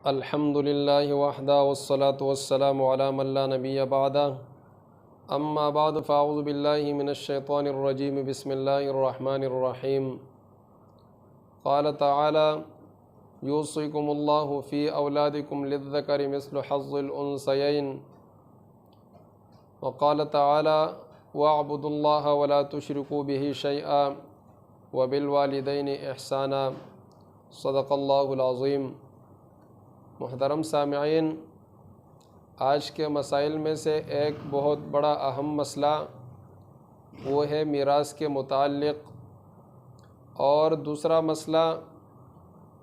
अल्हम्दुलिल्लाहि वहदा वस्सलातु वस्सलामु अला मन ला नबिय्य बअदा अम्मा बाद फ़अऊज़ु बिल्लाहि मिनश शैतानिर रजीम बिस्मिल्लाहिर रहमानिर रहीम क़ाल तआला यूसिकुमुल्लाहु फ़ी औलादिकुम लिज़्ज़करि मिस्लु हज़्ज़िल उन्सयैन व क़ाल तआला वअब्दुल्लाह वला तुश्रिकू बिही शैआ व बिल वालिदैनि इहसाना सदक़ल्लाहुल अज़ीम। मुहतरम सामिईन, आज के मसाइल में से एक बहुत बड़ा अहम मसला वो है मीरास के मुताल्लिक़, और दूसरा मसला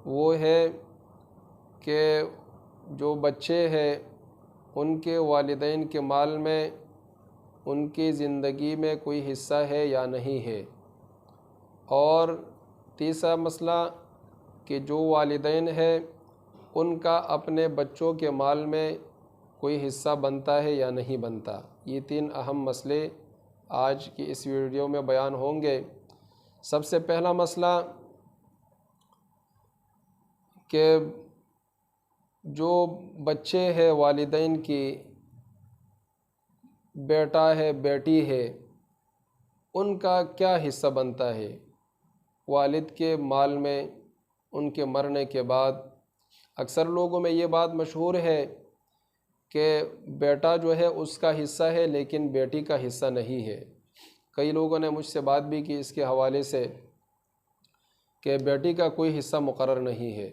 वो है कि जो बच्चे हैं उनके वालिदैन के माल में उनकी ज़िंदगी में कोई हिस्सा है या नहीं है। और तीसरा मसला कि जो वालिदैन है उनका अपने बच्चों के माल में कोई हिस्सा बनता है या नहीं बनता। ये तीन अहम मसले आज की इस वीडियो में बयान होंगे। सबसे पहला मसला कि जो बच्चे हैं वालिदैन की, बेटा है बेटी है, उनका क्या हिस्सा बनता है वालिद के माल में उनके मरने के बाद। अक्सर लोगों में ये बात मशहूर है कि बेटा जो है उसका हिस्सा है लेकिन बेटी का हिस्सा नहीं है। कई लोगों ने मुझसे बात भी की इसके हवाले से कि बेटी का कोई हिस्सा मुकर्रर नहीं है।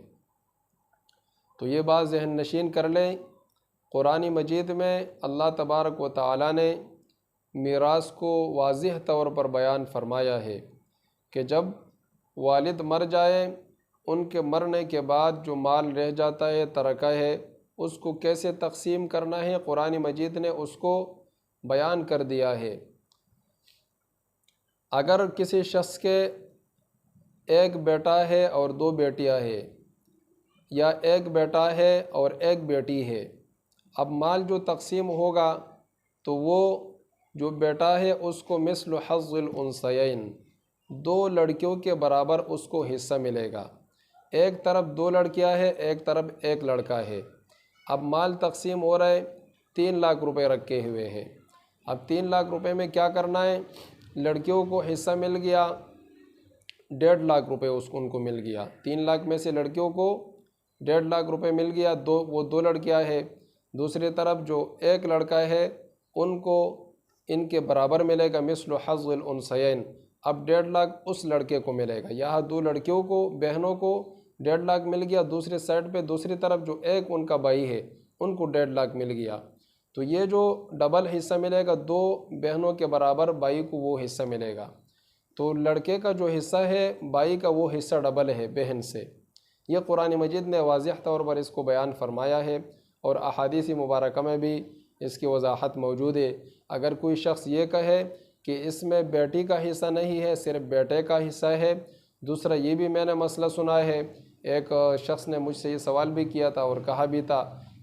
तो ये बात ज़हन नशीन कर लें, कुरान मजीद में अल्लाह तबारक व तआला ने मीरास को वाज़िह तौर पर बयान फरमाया है कि जब वालिद मर जाए, उनके मरने के बाद जो माल रह जाता है, तरका है, उसको कैसे तकसीम करना है कुरान मजीद ने उसको बयान कर दिया है। अगर किसी शख्स के एक बेटा है और दो बेटियां हैं, या एक बेटा है और एक बेटी है, अब माल जो तकसीम होगा तो वो जो बेटा है उसको मिस्लु हज़्ज़िल उन्सयैन, दो लड़कियों के बराबर उसको हिस्सा मिलेगा। एक तरफ दो लड़कियां हैं, एक तरफ एक लड़का है। अब माल तकसीम हो रहा है, 3 लाख रुपए रखे हुए हैं। अब 3 लाख रुपए में क्या करना है, लड़कियों को हिस्सा मिल गया 1.5 लाख रुपए उनको मिल गया। 3 लाख में से लड़कियों को 1.5 लाख रुपए मिल गया, वो दो लड़कियां हैं। दूसरी तरफ जो एक लड़का है उनको इनके बराबर मिलेगा मिस्लु हज़्ज़िल उन्सयैन। अब 1.5 लाख उस लड़के को मिलेगा। यहाँ दो लड़कियों को, बहनों को 1.5 लाख मिल गया, दूसरे साइड पे दूसरी तरफ जो एक उनका भाई है उनको 1.5 लाख मिल गया। तो ये जो डबल हिस्सा मिलेगा, दो बहनों के बराबर भाई को वो हिस्सा मिलेगा। तो लड़के का जो हिस्सा है भाई का वो हिस्सा डबल है बहन से। ये कुरान मजीद ने वाज़िह तौर पर इसको बयान फरमाया है और अहादीस मुबारक में भी इसकी वजाहत मौजूद है। अगर कोई शख्स ये कहे कि इसमें बेटी का हिस्सा नहीं है, सिर्फ बेटे का हिस्सा है। दूसरा ये भी मैंने मसला सुना है, एक शख्स ने मुझसे ये सवाल भी किया था और कहा भी था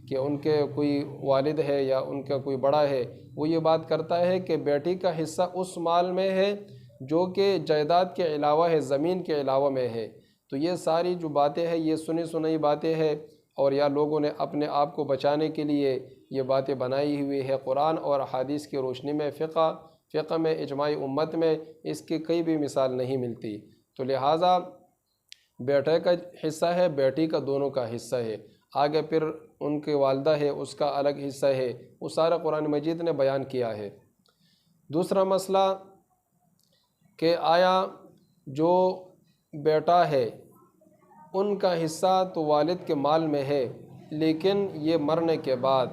कि उनके कोई वालिद है या उनका कोई बड़ा है, वो ये बात करता है कि बेटी का हिस्सा उस माल में है जो कि जायदाद के अलावा है, ज़मीन के अलावा में है। तो ये सारी जो बातें हैं ये सुनी सुनाई बातें हैं, और या लोगों ने अपने आप को बचाने के लिए ये बातें बनाई हुई है। कुरान और हदीस की रोशनी में फ़िक़्ह में, इजमाई उम्मत में इसकी कई भी मिसाल नहीं मिलती। तो लिहाजा बेटे का हिस्सा है, बेटी का दोनों का हिस्सा है। आगे फिर उनके वालदा है उसका अलग हिस्सा है, वो सारा कुरान मजीद ने बयान किया है। दूसरा मसला कि आया जो बेटा है उनका हिस्सा तो वालिद के माल में है, लेकिन ये मरने के बाद,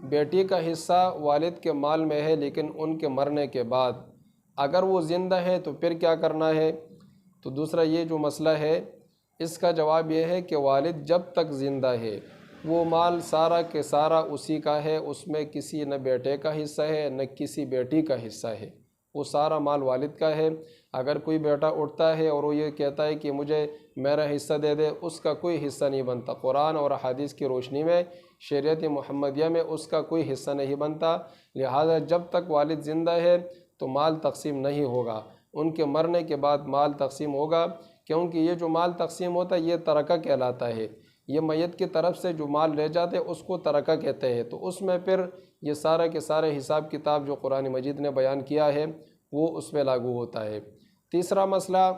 बेटी का हिस्सा वालिद के माल में है लेकिन उनके मरने के बाद अगर वो ज़िंदा है तो फिर क्या करना है। तो दूसरा ये जो मसला है इसका जवाब ये है कि वालिद जब तक ज़िंदा है वो माल सारा के सारा उसी का है, उसमें किसी न बेटे का हिस्सा है न किसी बेटी का हिस्सा है, वो सारा माल वालिद का है। अगर कोई बेटा उठता है और वो ये कहता है कि मुझे मेरा हिस्सा दे दे, उसका कोई हिस्सा नहीं बनता। कुरान और हदीस की रोशनी में, शरीयत मुहम्मदिया में उसका कोई हिस्सा नहीं बनता। लिहाजा जब तक वालिद ज़िंदा है तो माल तकसीम नहीं होगा, उनके मरने के बाद माल तकसीम होगा। क्योंकि ये जो माल तकसीम होता है ये तरका कहलाता है। ये मैयत की तरफ से जो माल रह जाते उसको तरका कहते हैं। तो उसमें फिर ये सारा के सारे हिसाब किताब जो कुरान मजीद ने बयान किया है वो उस पर लागू होता है। तीसरा मसला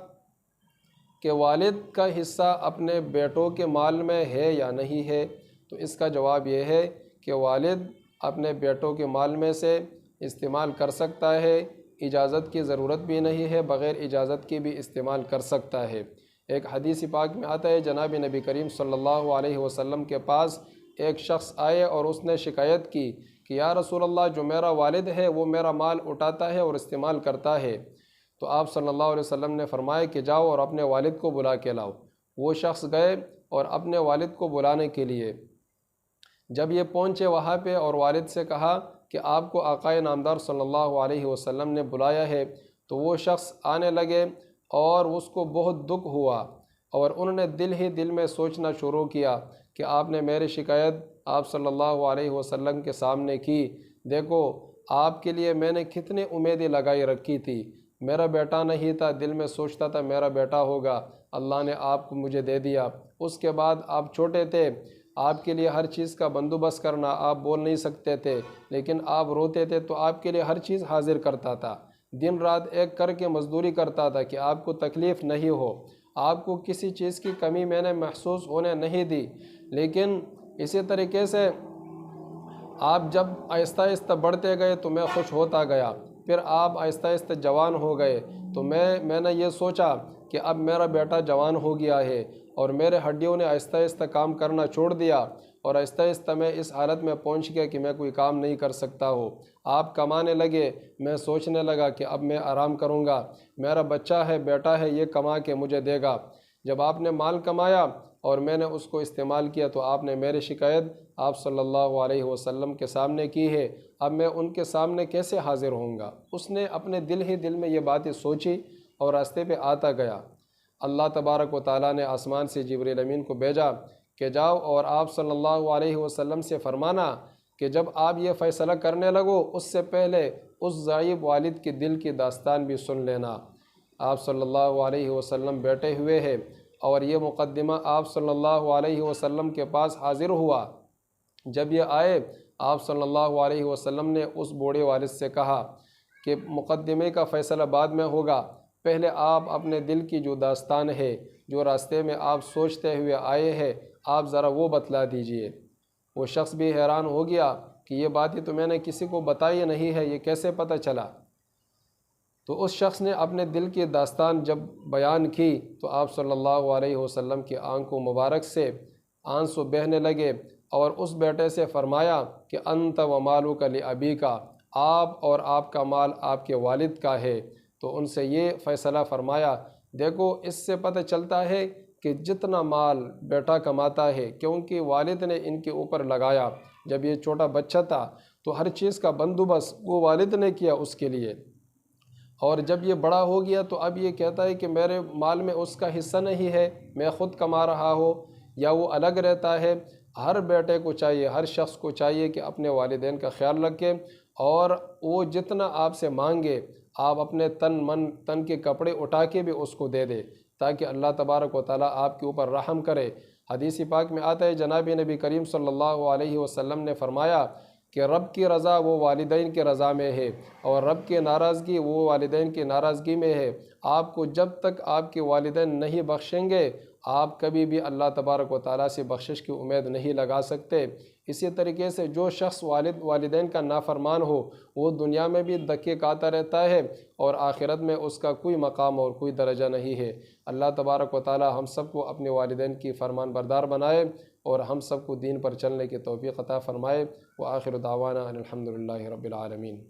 कि वालिद का हिस्सा अपने बेटों के माल में है या नहीं है, तो इसका जवाब ये है कि वालिद अपने बेटों के माल में से इस्तेमाल कर सकता है, इजाज़त की ज़रूरत भी नहीं है, बग़ैर इजाज़त के भी इस्तेमाल कर सकता है। एक हदीस पाक में आता है, जनाब नबी करीम सल्लल्लाहु अलैहि वसल्लम के पास एक शख्स आए और उसने शिकायत की कि या रसूल अल्लाह, जो मेरा वालिद है वो मेरा माल उठाता है और इस्तेमाल करता है। तो आप सल्लल्लाहु अलैहि वसल्लम ने फरमाया कि जाओ और अपने वालिद को बुला के लाओ। वो शख्स गए और अपने वालिद को बुलाने के लिए जब ये पहुँचे वहाँ पे और वालिद से कहा कि आपको आक़ाए नामदार सल्लल्लाहु अलैहि वसल्लम ने बुलाया है, तो वो शख्स आने लगे और उसको बहुत दुख हुआ और उन्होंने दिल ही दिल में सोचना शुरू किया कि आपने मेरी शिकायत आप सल्लल्लाहु अलैहि वसल्लम के सामने की। देखो आपके लिए मैंने कितनी उम्मीदें लगाई रखी थी, मेरा बेटा नहीं था, दिल में सोचता था मेरा बेटा होगा, अल्लाह ने आपको मुझे दे दिया। उसके बाद आप छोटे थे, आपके लिए हर चीज़ का बंदोबस्त करना, आप बोल नहीं सकते थे, लेकिन आप रोते थे तो आपके लिए हर चीज़ हाजिर करता था, दिन रात एक करके मजदूरी करता था कि आपको तकलीफ़ नहीं हो, आपको किसी चीज़ की कमी मैंने महसूस होने नहीं दी। लेकिन इसी तरीके से आप जब आहिस्ता आहिस्ता बढ़ते गए तो मैं खुश होता गया, फिर आप आहिस्ता आहिस्ता जवान हो गए तो मैंने ये सोचा कि अब मेरा बेटा जवान हो गया है और मेरे हड्डियों ने आहिस्ता आहिस्ता काम करना छोड़ दिया और आहिस्ता आहिस्ता मैं इस हालत में पहुंच गया कि मैं कोई काम नहीं कर सकता हो। आप कमाने लगे, मैं सोचने लगा कि अब मैं आराम करूंगा, मेरा बच्चा है, बेटा है, ये कमा के मुझे देगा। जब आपने माल कमाया और मैंने उसको इस्तेमाल किया तो आपने मेरी शिकायत आप सल्लल्लाहु अलैहि वसल्लम के सामने की है, अब मैं उनके सामने कैसे हाजिर होऊंगा। उसने अपने दिल ही दिल में ये बातें सोची और रास्ते पे आता गया। अल्लाह तबारक व तआला ने आसमान से जिब्रील अमीन को भेजा कि जाओ और आप सल्लल्लाहु अलैहि वसल्लम से फरमाना कि जब आप ये फ़ैसला करने लगो उससे पहले उस ज़ाइब वालिद के दिल की दास्तान भी सुन लेना। आप सल्लल्लाहु अलैहि वसल्लम बैठे हुए हैं और ये मुक़द्दिमा आप सल्लल्लाहु अलैहि वसल्लम के पास हाज़िर हुआ। जब ये आए आप सल्लल्लाहु अलैहि वसल्लम ने उस बूढ़े वालिद से कहा कि मुक़द्दिमे का फ़ैसला बाद में होगा, पहले आप अपने दिल की जो दास्तान है, जो रास्ते में आप सोचते हुए आए हैं, आप ज़रा वो बतला दीजिए। वो शख्स भी हैरान हो गया कि ये बातें तो मैंने किसी को बताई नहीं है, ये कैसे पता चला। तो उस शख्स ने अपने दिल की दास्तान जब बयान की तो आप सल्लल्लाहु अलैहि वसल्लम की आंखों मुबारक से आंसू बहने लगे और उस बेटे से फरमाया कि अंत व मालू का li अबी का, आप और आपका माल आपके वालिद का है। तो उनसे ये फ़ैसला फरमाया। देखो इससे पता चलता है कि जितना माल बेटा कमाता है, क्योंकि वालिद ने इनके ऊपर लगाया, जब ये छोटा बच्चा था तो हर चीज़ का बंदोबस्त वो वालिद ने किया उसके लिए, और जब ये बड़ा हो गया तो अब ये कहता है कि मेरे माल में उसका हिस्सा नहीं है, मैं ख़ुद कमा रहा हो या वो अलग रहता है। हर बेटे को चाहिए, हर शख्स को चाहिए कि अपने वालिदैन का ख्याल रखे और वो जितना आपसे मांगे आप अपने तन के कपड़े उठा के भी उसको दे दे, ताकि अल्लाह तबारक व तआला आपके ऊपर रहम करे। हदीस पाक में आता है, जनाब नबी करीम सल्लल्लाहु अलैहि वसल्लम ने फरमाया कि रब की रज़ा वो वालिदैन की रज़ा में है और रब की नाराज़गी वो वालिदैन की नाराज़गी में है। आपको जब तक आपके वालिदैन नहीं बख्शेंगे आप कभी भी अल्लाह तबारक व तआला से बख्शिश की उम्मीद नहीं लगा सकते। इसी तरीके से जो शख्स वालिदैन का नाफरमान हो वो दुनिया में भी धक्के खाता रहता है और आखिरत में उसका कोई मकाम और कोई दर्जा नहीं है। अल्लाह तबारक व तआला हम सबको अपने वालिदैन की फरमान बरदार बनाए और हम सबको दीन पर चलने की तौफीक अता फ़रमाए। व आखिर दावाना अनिल हम्दुलिल्लाहि रब्बिल आलमीन।